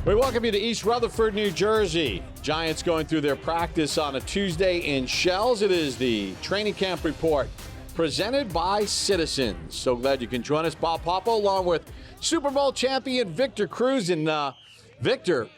We welcome you to East Rutherford, New Jersey. Giants going through their practice on a Tuesday in Shells. It is the training camp report presented by Citizens. So glad you can join us. Bob Papa along with Super Bowl champion Victor Cruz. And Victor,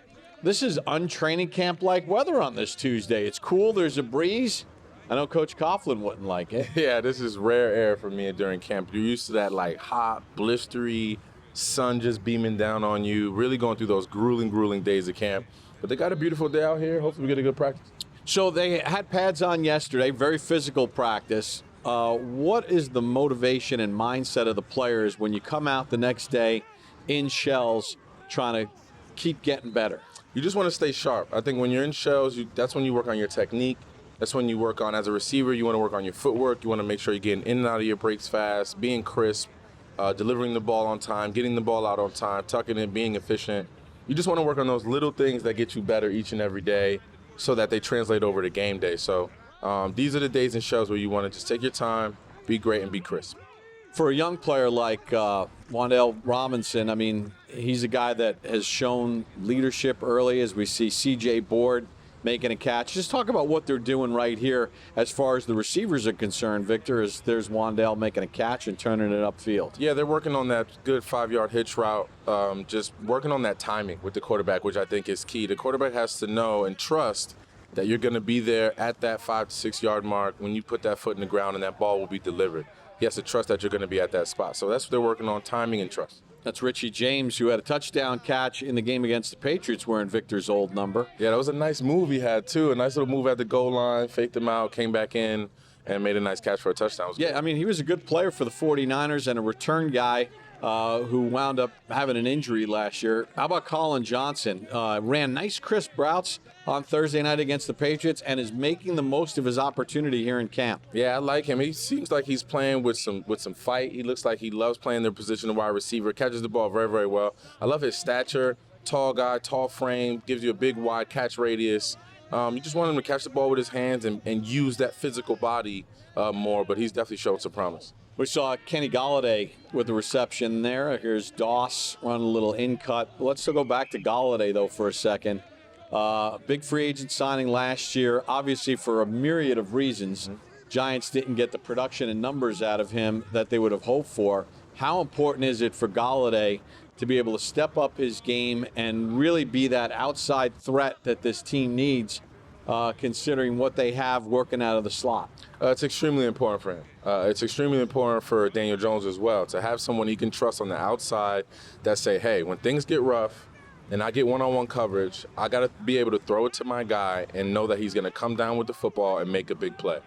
this is untraining camp-like weather on this Tuesday. It's cool. There's a breeze. I know Coach Coughlin wouldn't like it. Yeah, this is rare air for me during camp. You're used to that like hot, blistery, sun just beaming down on you, really going through those grueling days of camp. But they got a beautiful day out here. Hopefully we get a good practice. So they had pads on yesterday, very physical practice. What is the motivation and mindset of the players when you come out the next day in Shells trying to keep getting better? You just want to stay sharp. I think when you're in Shells, that's when you work on your technique. That's when you work on, as a receiver, you want to work on your footwork. You want to make sure you're getting in and out of your breaks fast, being crisp, delivering the ball on time, getting the ball out on time, tucking in, being efficient. You just want to work on those little things that get you better each and every day so that they translate over to game day. So these are the days in Shells where you want to just take your time, be great, and be crisp. For a young player like wan'dale Robinson, I mean, he's a guy that has shown leadership early, as we see C.J. Board making a catch. Just talk about what they're doing right here as far as the receivers are concerned, Victor, as there's wan'dale making a catch and turning it upfield. Yeah, they're working on that good 5-yard hitch route, just working on that timing with the quarterback, which I think is key. The quarterback has to know and trust that you're going to be there at that 5 to 6 yard mark when you put that foot in the ground and that ball will be delivered. He has to trust that you're going to be at that spot. So that's what they're working on, timing and trust. That's Richie James, who had a touchdown catch in the game against the Patriots, wearing Victor's old number. Yeah, that was a nice move he had, too. A nice little move at the goal line, faked him out, came back in, and made a nice catch for a touchdown. Yeah, I mean, he was a good player for the 49ers and a return guy who wound up having an injury last year. How about Colin Johnson? Ran nice, crisp routes on Thursday night against the Patriots and is making the most of his opportunity here in camp. Yeah, I like him. He seems like he's playing with some fight. He looks like he loves playing their position of wide receiver, catches the ball very, very well. I love his stature, tall guy, tall frame, gives you a big, wide catch radius. You just want him to catch the ball with his hands and use that physical body more, but he's definitely showed some promise. We saw Kenny Golladay with the reception there. Here's Doss running a little in-cut. Let's still go back to Golladay, though, for a second. Big free agent signing last year, obviously for a myriad of reasons. Giants didn't get the production and numbers out of him that they would have hoped for. How important is it for Golladay to be able to step up his game and really be that outside threat that this team needs, considering what they have working out of the slot? It's extremely important for him. It's extremely important for Daniel Jones as well, to have someone he can trust on the outside that say, hey, when things get rough and I get one-on-one coverage, I got to be able to throw it to my guy and know that he's going to come down with the football and make a big play.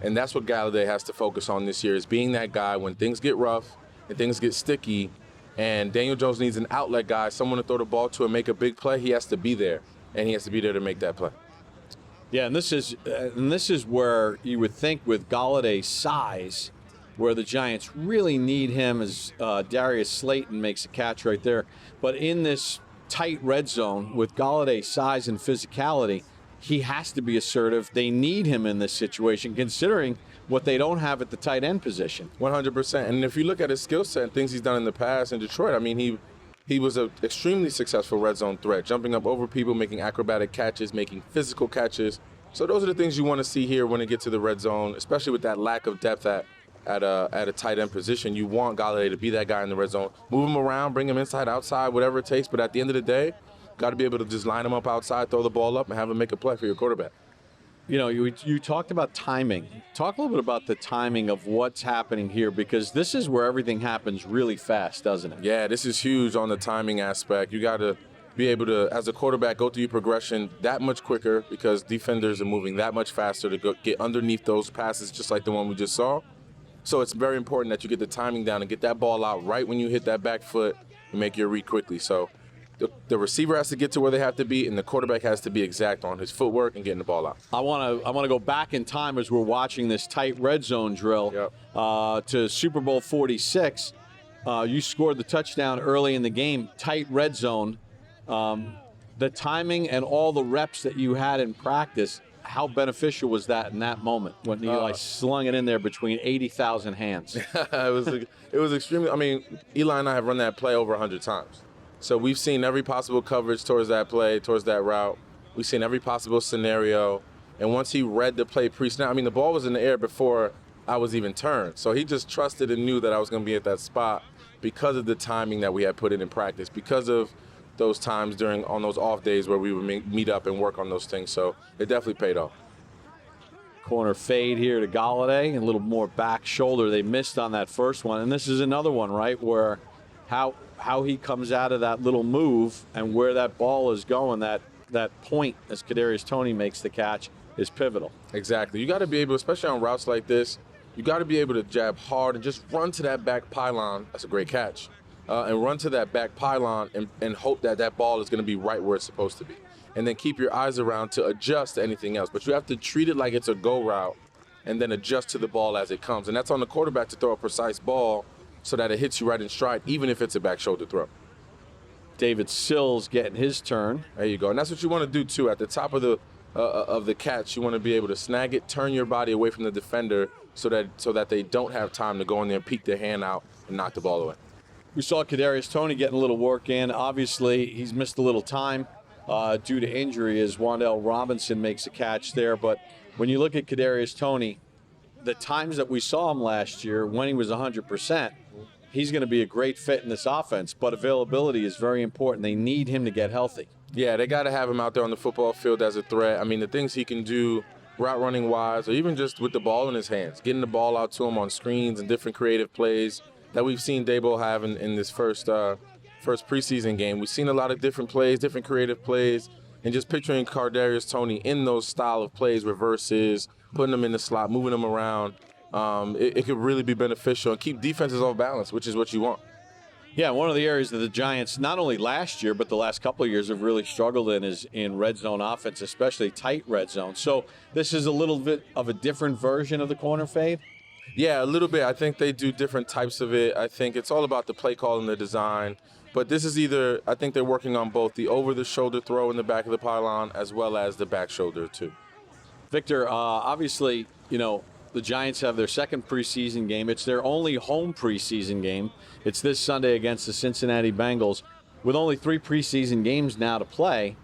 And that's what Golladay has to focus on this year, is being that guy when things get rough and things get sticky and Daniel Jones needs an outlet guy, someone to throw the ball to and make a big play. He has to be there, and he has to be there to make that play. Yeah, and this is where you would think with Galladay's size, where the Giants really need him, as Darius Slayton makes a catch right there. But in this tight red zone with Galladay's size and physicality, he has to be assertive. They need him in this situation, considering what they don't have at the tight end position. 100%. And if you look at his skill set and things he's done in the past in Detroit, I mean, he was an extremely successful red zone threat, jumping up over people, making acrobatic catches, making physical catches. So those are the things you want to see here when it gets to the red zone, especially with that lack of depth at a tight end position. You want Golladay to be that guy in the red zone. Move him around, bring him inside, outside, whatever it takes. But at the end of the day, got to be able to just line him up outside, throw the ball up, and have him make a play for your quarterback. You know, you talked about timing. Talk a little bit about the timing of what's happening here, because this is where everything happens really fast, doesn't it? Yeah, this is huge on the timing aspect. You got to be able to, as a quarterback, go through your progression that much quicker because defenders are moving that much faster to get underneath those passes, just like the one we just saw. So it's very important that you get the timing down and get that ball out right when you hit that back foot and make your read quickly. So the receiver has to get to where they have to be, and the quarterback has to be exact on his footwork and getting the ball out. I want to go back in time as we're watching this tight red zone drill to Super Bowl 46. You scored the touchdown early in the game, tight red zone. The timing and all the reps that you had in practice, how beneficial was that in that moment when you slung it in there between 80,000 hands? It was extremely. I mean, Eli and I have run that play over 100 times. So we've seen every possible coverage towards that play, towards that route. We've seen every possible scenario. And once he read the play pre-snap, I mean, the ball was in the air before I was even turned. So he just trusted and knew that I was going to be at that spot because of the timing that we had put in practice, because of those times on those off days where we would meet up and work on those things. So it definitely paid off. Corner fade here to Golladay, a little more back shoulder. They missed on that first one. And this is another one, right, where how he comes out of that little move and where that ball is going, that point as Kadarius Toney makes the catch is pivotal. Exactly. You got to be able, especially on routes like this, you got to be able to jab hard and just run to that back pylon. That's a great catch. And run to that back pylon and hope that ball is going to be right where it's supposed to be. And then keep your eyes around to adjust to anything else. But you have to treat it like it's a go route and then adjust to the ball as it comes. And that's on the quarterback to throw a precise ball so that it hits you right in stride, even if it's a back shoulder throw. David Sills getting his turn. There you go. And that's what you want to do, too. At the top of the catch, you want to be able to snag it, turn your body away from the defender so that they don't have time to go in there and peek their hand out and knock the ball away. We saw Kadarius Toney getting a little work in. Obviously, he's missed a little time due to injury as Wan'dale Robinson makes a catch there. But when you look at Kadarius Toney, the times that we saw him last year when he was 100%, he's going to be a great fit in this offense. But availability is very important. They need him to get healthy. Yeah, they got to have him out there on the football field as a threat. I mean, the things he can do route running wise, or even just with the ball in his hands, getting the ball out to him on screens and different creative plays that we've seen Dabo have in this first preseason game. We've seen a lot of different plays, different creative plays, and just picturing Kadarius Toney in those style of plays, reverses, putting them in the slot, moving them around, it could really be beneficial and keep defenses off balance, which is what you want. Yeah, one of the areas that the Giants, not only last year, but the last couple of years have really struggled in is in red zone offense, especially tight red zone. So this is a little bit of a different version of the corner fade? Yeah, a little bit. I think they do different types of it. I think it's all about the play call and the design. But this is I think they're working on both the over-the-shoulder throw in the back of the pylon as well as the back shoulder, too. Victor, obviously, the Giants have their second preseason game. It's their only home preseason game. It's this Sunday against the Cincinnati Bengals. With only 3 preseason games now to play,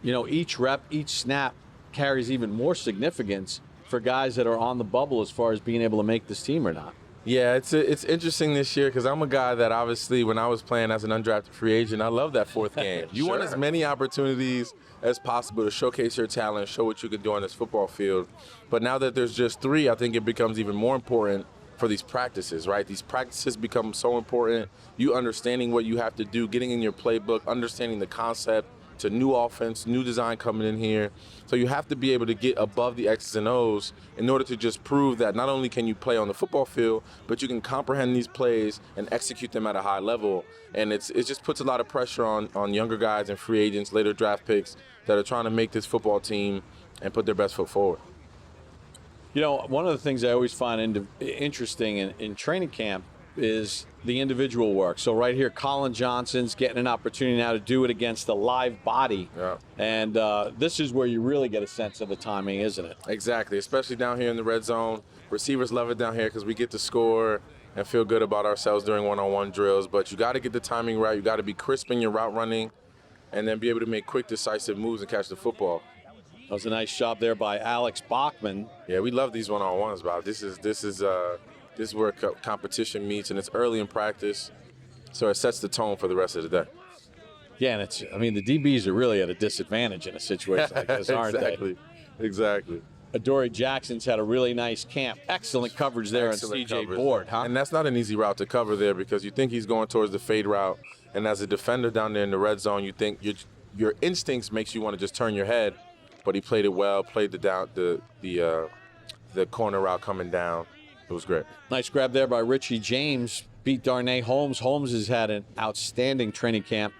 each rep, each snap carries even more significance for guys that are on the bubble as far as being able to make this team or not. Yeah, it's interesting this year because I'm a guy that obviously when I was playing as an undrafted free agent, I love that 4th game. You want as many opportunities as possible to showcase your talent, show what you can do on this football field. But now that there's just 3, I think it becomes even more important for these practices, right? These practices become so important. You understanding what you have to do, getting in your playbook, understanding the concept to new offense, new design coming in here. So you have to be able to get above the X's and O's in order to just prove that not only can you play on the football field, but you can comprehend these plays and execute them at a high level. And it just puts a lot of pressure on younger guys and free agents, later draft picks that are trying to make this football team and put their best foot forward. One of the things I always find interesting in training camp is the individual work. So right here, Colin Johnson's getting an opportunity now to do it against a live body. Yeah. And this is where you really get a sense of the timing, isn't it? Exactly, especially down here in the red zone. Receivers love it down here because we get to score and feel good about ourselves during one-on-one drills. But you got to get the timing right. You got to be crisp in your route running and then be able to make quick, decisive moves and catch the football. That was a nice job there by Alex Bachman. Yeah, we love these one-on-ones, Bob. This is where competition meets, and it's early in practice, so it sets the tone for the rest of the day. Yeah, and the DBs are really at a disadvantage in a situation like this, aren't they? Exactly. Adoree Jackson's had a really nice camp. Excellent coverage there on CJ Board, huh? And that's not an easy route to cover there because you think he's going towards the fade route, and as a defender down there in the red zone, you think your instincts makes you want to just turn your head, but he played it well, played the corner route coming down. It was great. Nice grab there by Richie James. Beat Darnay Holmes. Holmes has had an outstanding training camp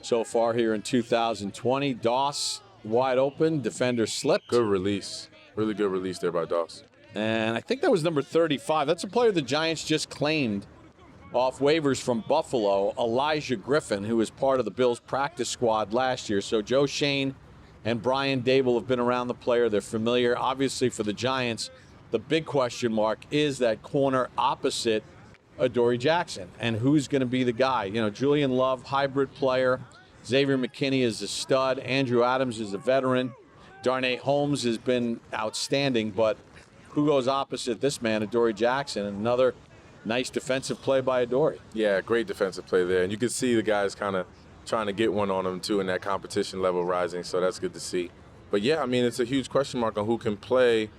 so far here in 2020. Doss wide open. Defender slipped. Good release. Really good release there by Doss. And I think that was number 35. That's a player the Giants just claimed off waivers from Buffalo, Elijah Griffin, who was part of the Bills practice squad last year. So Joe Shane and Brian Dable have been around the player. They're familiar. Obviously for the Giants, the big question mark is that corner opposite Adoree Jackson. And who's going to be the guy? You know, Julian Love, hybrid player. Xavier McKinney is a stud. Andrew Adams is a veteran. Darnay Holmes has been outstanding, but who goes opposite this man, Adoree Jackson? Another nice defensive play by Adoree. Yeah, great defensive play there. And you can see the guys kind of trying to get one on him, too, in that competition level rising, so that's good to see. But, yeah, I mean, it's a huge question mark on who can play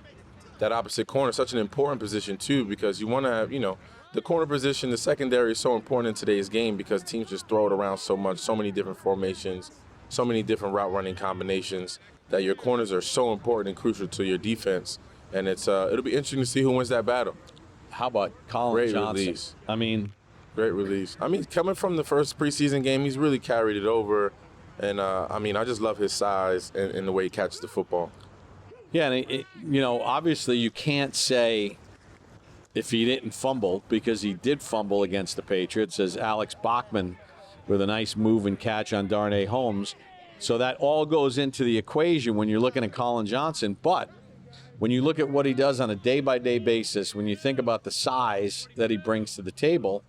that opposite corner. Such an important position, too, because you want to have, you know, the corner position, the secondary is so important in today's game because teams just throw it around so much, so many different formations, so many different route running combinations that your corners are so important and crucial to your defense. And it'll be interesting to see who wins that battle. How about Colin Johnson? Release. I mean, great release. I mean, coming from the first preseason game, he's really carried it over. And, I mean, I just love his size and the way he catches the football. Yeah, and you know, obviously you can't say if he didn't fumble, because he did fumble against the Patriots, as Alex Bachman with a nice move and catch on Darnay Holmes. So that all goes into the equation when you're looking at Colin Johnson. But when you look at what he does on a day-by-day basis, when you think about the size that he brings to the table,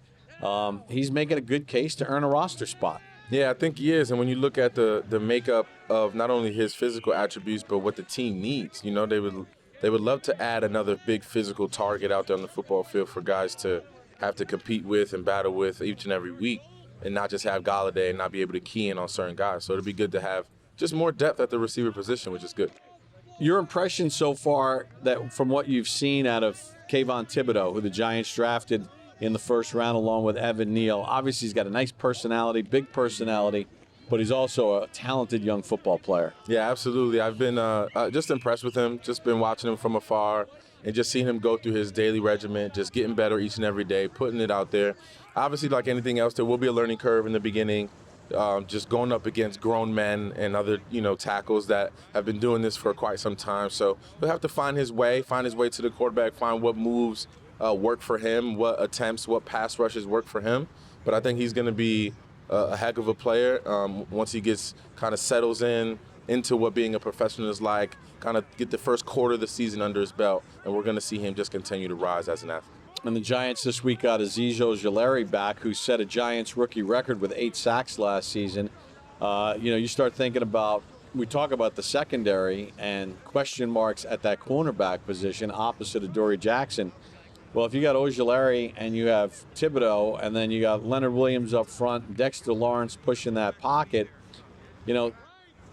he's making a good case to earn a roster spot. Yeah, I think he is. And when you look at the makeup of not only his physical attributes, but what the team needs, you know, they would love to add another big physical target out there on the football field for guys to have to compete with and battle with each and every week, and not just have Golladay and not be able to key in on certain guys. So it'll be good to have just more depth at the receiver position, which is good. Your impression so far that from what you've seen out of Kayvon Thibodeau, who the Giants drafted in the first round along with Evan Neal. Obviously, he's got a nice personality, big personality, but he's also a talented young football player. Yeah, absolutely. I've been just impressed with him, just been watching him from afar and just seeing him go through his daily regimen, just getting better each and every day, putting it out there. Obviously, like anything else, there will be a learning curve in the beginning, just going up against grown men and other, you know, tackles that have been doing this for quite some time. So he'll have to find his way to the quarterback, find what moves work for him, what attempts, what pass rushes work for him. But I think he's going to be a heck of a player once he gets kind of settles into what being a professional is like, kind of get the first quarter of the season under his belt, and we're going to see him just continue to rise as an athlete. And the Giants this week got Azeez Ojulari back, who set a Giants rookie record with 8 sacks last season. You know, you start thinking about, we talk about the secondary and question marks at that cornerback position opposite of Adoree Jackson. Well, if you got Ojulari and you have Thibodeau, and then you got Leonard Williams up front, Dexter Lawrence pushing that pocket, you know,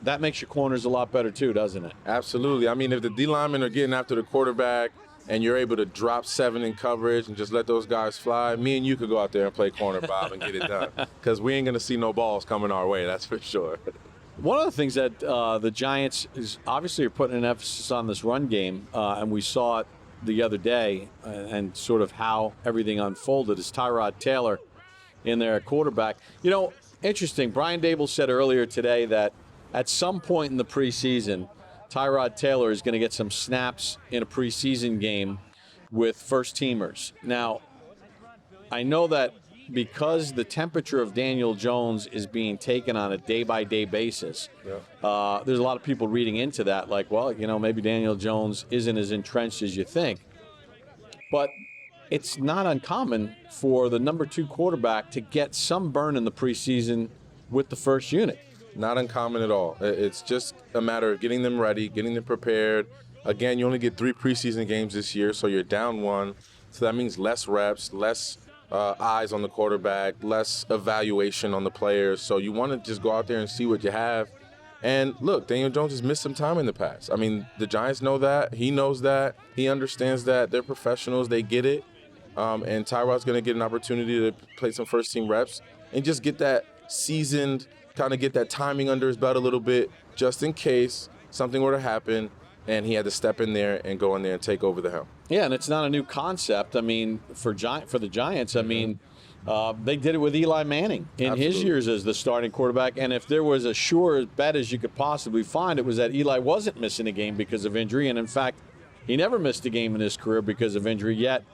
that makes your corners a lot better too, doesn't it? Absolutely. I mean, if the D linemen are getting after the quarterback and you're able to drop 7 in coverage and just let those guys fly, me and you could go out there and play corner, Bob, and get it done. Because we ain't going to see no balls coming our way, that's for sure. One of the things that the Giants is obviously are putting an emphasis on this run game, and we saw it the other day, and sort of how everything unfolded, is Tyrod Taylor in there at quarterback. You know, interesting, Brian Dable said earlier today that at some point in the preseason, Tyrod Taylor is going to get some snaps in a preseason game with first-teamers. Now, I know that because the temperature of Daniel Jones is being taken on a day-by-day basis, there's a lot of people reading into that, like, well, you know, maybe Daniel Jones isn't as entrenched as you think. But it's not uncommon for the number 2 quarterback to get some burn in the preseason with the first unit. Not uncommon at all. It's just a matter of getting them ready, getting them prepared. Again, you only get 3 preseason games this year, so you're down 1. So that means less reps, less eyes on the quarterback, less evaluation on the players. So you want to just go out there and see what you have. And look, Daniel Jones has missed some time in the past. I mean, the Giants know that. He knows that. He understands that. They're professionals. They get it. And Tyrod's going to get an opportunity to play some first-team reps and just get that seasoned, kind of get that timing under his belt a little bit, just in case something were to happen and he had to step in there and go in there and take over the helm. Yeah, and it's not a new concept. I mean, for the Giants, I mean, they did it with Eli Manning in his years as the starting quarterback. And if there was a sure bet as you could possibly find, it was that Eli wasn't missing a game because of injury. And in fact, he never missed a game in his career because of injury. Yet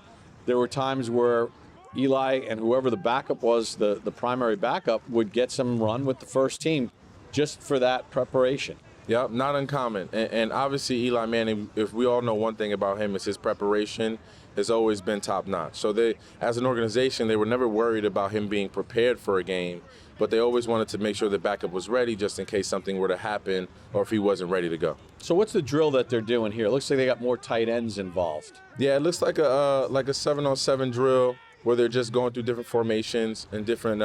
there were times where Eli and whoever the backup was, the primary backup, would get some run with the first team just for that preparation. Yep, not uncommon. And obviously Eli Manning, if we all know one thing about him, is his preparation has always been top-notch. So they, as an organization, they were never worried about him being prepared for a game, but they always wanted to make sure the backup was ready just in case something were to happen or if he wasn't ready to go. So what's the drill that they're doing here? It looks like they got more tight ends involved. Yeah, it looks like a 7-on-7 drill where they're just going through different formations and different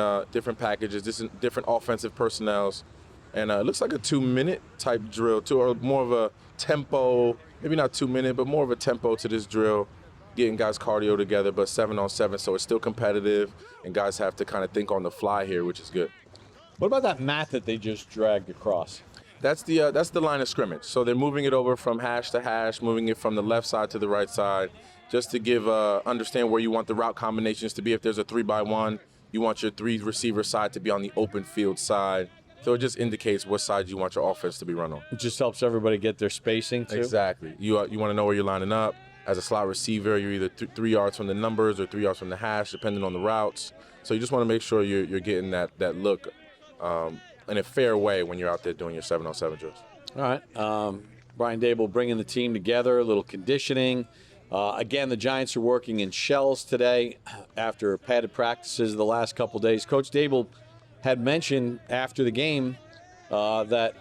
packages, different offensive personnels. And it looks like a 2-minute type drill, or more of a tempo, maybe not 2-minute, but more of a tempo to this drill, getting guys cardio together, but 7-on-7, so it's still competitive, and guys have to kind of think on the fly here, which is good. What about that mat that they just dragged across? That's the line of scrimmage. So they're moving it over from hash to hash, moving it from the left side to the right side, just to give understand where you want the route combinations to be. If there's a 3-by-1, you want your 3 receiver side to be on the open field side. So it just indicates what side you want your offense to be run on. It just helps everybody get their spacing too. Exactly. You want to know where you're lining up. As a slot receiver, you're either 3 yards from the numbers or 3 yards from the hash, depending on the routes. So you just want to make sure you're getting that look in a fair way when you're out there doing your 7-on-7 drills. All right. Brian Daboll bringing the team together, a little conditioning. Again, the Giants are working in shells today after padded practices the last couple days. Coach Daboll had mentioned after the game that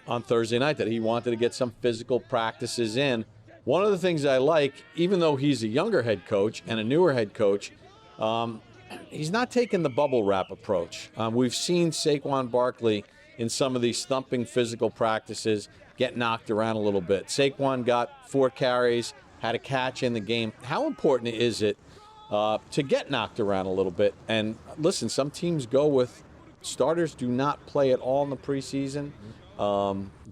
on Thursday night that he wanted to get some physical practices in. One of the things I like, even though he's a younger head coach and a newer head coach, he's not taking the bubble wrap approach. We've seen Saquon Barkley in some of these thumping physical practices get knocked around a little bit. Saquon got 4 carries, had a catch in the game. How important is it to get knocked around a little bit? And listen, some teams go with starters do not play at all in the preseason.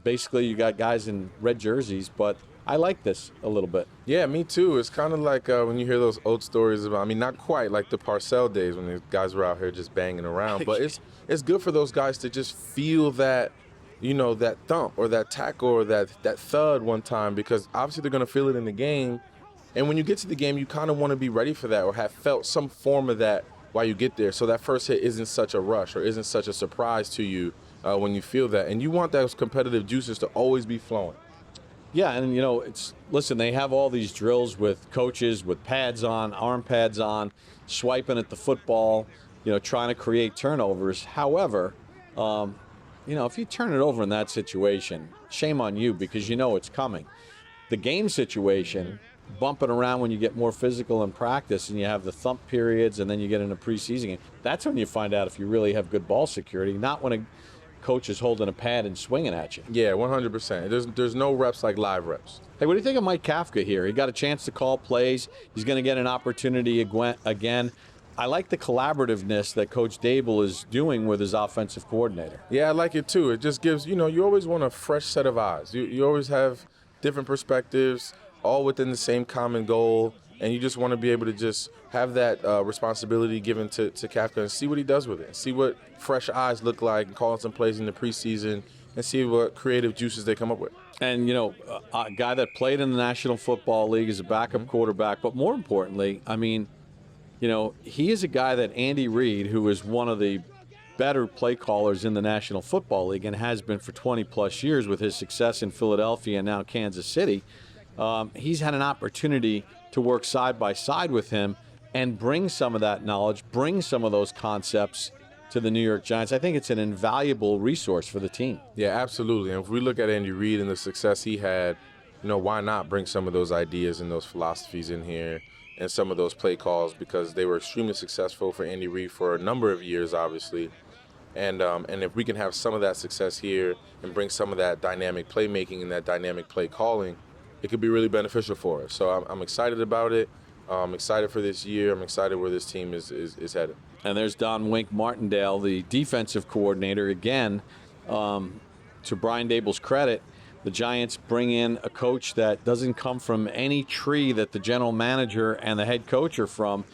Basically, you got guys in red jerseys, but I like this a little bit. Yeah, me too. It's kind of like when you hear those old stories about, I mean, not quite like the Parcell days when the guys were out here just banging around, but it's good for those guys to just feel that, that thump or that tackle or that thud one time, because obviously they're going to feel it in the game. And when you get to the game, you kind of want to be ready for that or have felt some form of that while you get there. So that first hit isn't such a rush or isn't such a surprise to you when you feel that. And you want those competitive juices to always be flowing. Yeah, and listen, they have all these drills with coaches with pads on, arm pads on, swiping at the football, trying to create turnovers. However, if you turn it over in that situation, shame on you because it's coming. The game situation, bumping around when you get more physical in practice and you have the thump periods and then you get in a preseason game, that's when you find out if you really have good ball security, not when a coach is holding a pad and swinging at you. Yeah, 100%. There's no reps like live reps. Hey, what do you think of Mike Kafka here? He got a chance to call plays. He's going to get an opportunity again. I like the collaborativeness that Coach Daboll is doing with his offensive coordinator. Yeah, I like it too. It just gives, you always want a fresh set of eyes. You always have different perspectives, all within the same common goal, and you just want to be able to just have that responsibility given to Kafka and see what he does with it, see what fresh eyes look like, and calling some plays in the preseason, and see what creative juices they come up with. And, a guy that played in the National Football League is a backup quarterback, but more importantly, he is a guy that Andy Reid, who is one of the better play callers in the National Football League and has been for 20-plus years with his success in Philadelphia and now Kansas City, he's had an opportunity to work side by side with him and bring some of that knowledge, bring some of those concepts to the New York Giants. I think it's an invaluable resource for the team. Yeah, absolutely. And if we look at Andy Reid and the success he had, why not bring some of those ideas and those philosophies in here and some of those play calls, because they were extremely successful for Andy Reid for a number of years, obviously. And if we can have some of that success here and bring some of that dynamic playmaking and that dynamic play calling, it could be really beneficial for us. So I'm excited about it. I'm excited for this year. I'm excited where this team is headed. And there's Don Wink Martindale, the defensive coordinator. Again, to Brian Daboll's credit, the Giants bring in a coach that doesn't come from any tree that the general manager and the head coach are from.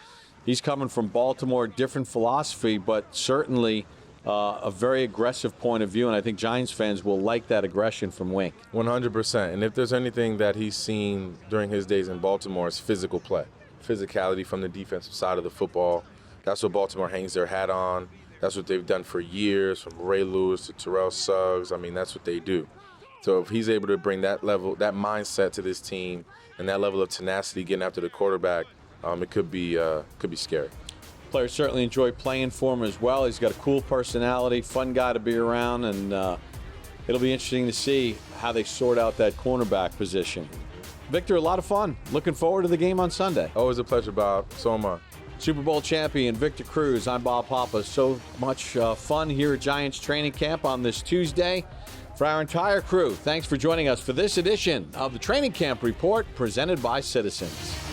He's coming from Baltimore, different philosophy, but certainly a very aggressive point of view, and I think Giants fans will like that aggression from Wink. 100%. And if there's anything that he's seen during his days in Baltimore, it's physical play. Physicality from the defensive side of the football. That's what Baltimore hangs their hat on. That's what they've done for years, from Ray Lewis to Terrell Suggs. I mean, that's what they do. So if he's able to bring that mindset to this team and that level of tenacity getting after the quarterback, it could be scary. Players certainly enjoy playing for him as well. He's got a cool personality, fun guy to be around, and it'll be interesting to see how they sort out that cornerback position. Victor, a lot of fun. Looking forward to the game on Sunday. Always a pleasure, Bob. So am I. Super Bowl champion Victor Cruz. I'm Bob Papa. So much fun here at Giants training camp on this Tuesday. For our entire crew, thanks for joining us for this edition of the Training Camp Report presented by Citizens.